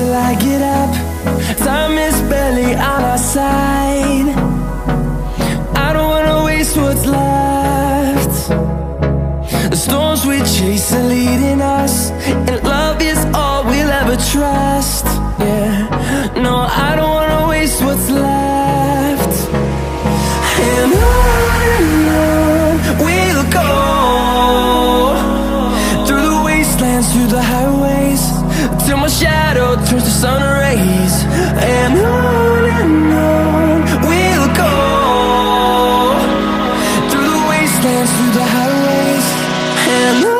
till I get up. Time is barely on our side. I don't wanna waste what's left. The storms we chase are leading us, and love is all we'll ever trust. Yeah, no, I don't wanna waste what's left. And on we'll go, through the wastelands, through the highways, till my shadow turns to sun rays. And on we'll go, through the wastelands, through the highways, and on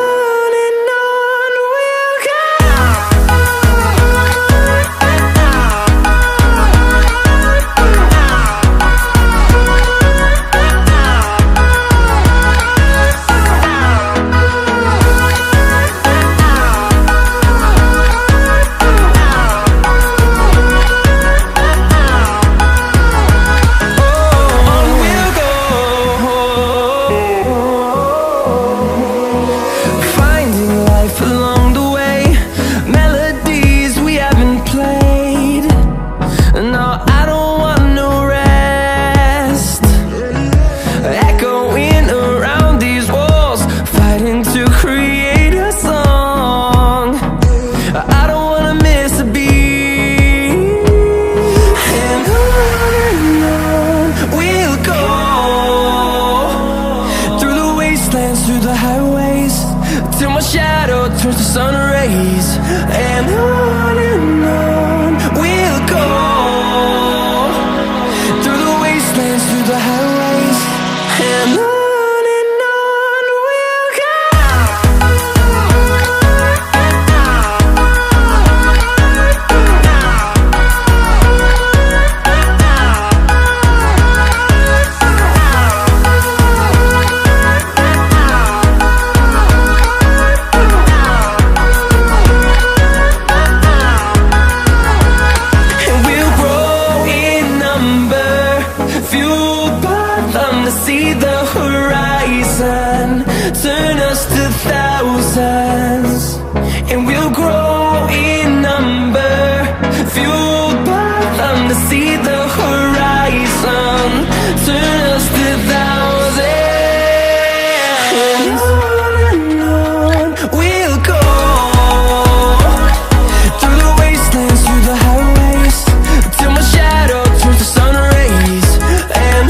we'll go. Through the highways, till my shadow turns to sun rays. And on we'll go, through the wastelands, through the highways, and on we'll go. See the horizon turn us to thousands, and we'll grow in number, fueled by them. To see the horizon turn us to thousands, and on we'll go, through the wastelands, through the highways, till my shadow turns to sun rays. And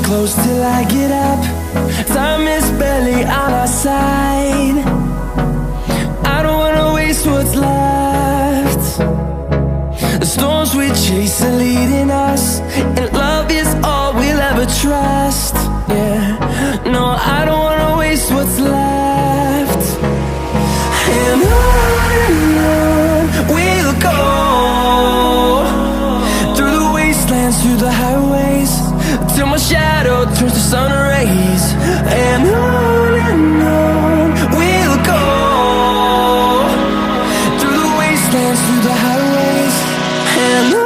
close till I get up. Time is barely on our side. I don't wanna waste what's left. The storms we chase are leading us, and love is all we'll ever trust. Yeah, no, I don't wanna waste what's left. And on we'll go, through the wastelands, through the highways, till my shadow turns to sun rays. And on we'll go, through the wastelands, through the highways, and on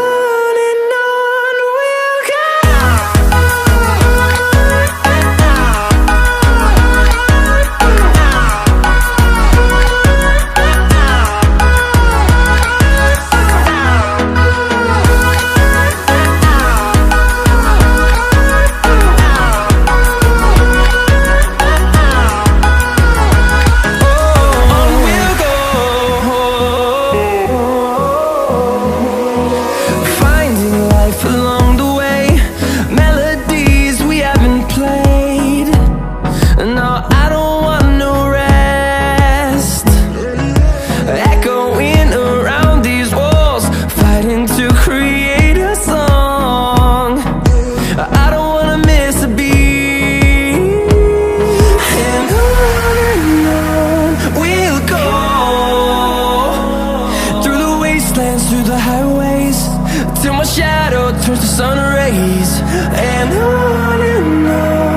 we'll go. through the highways till my shadow turns to sun rays. And on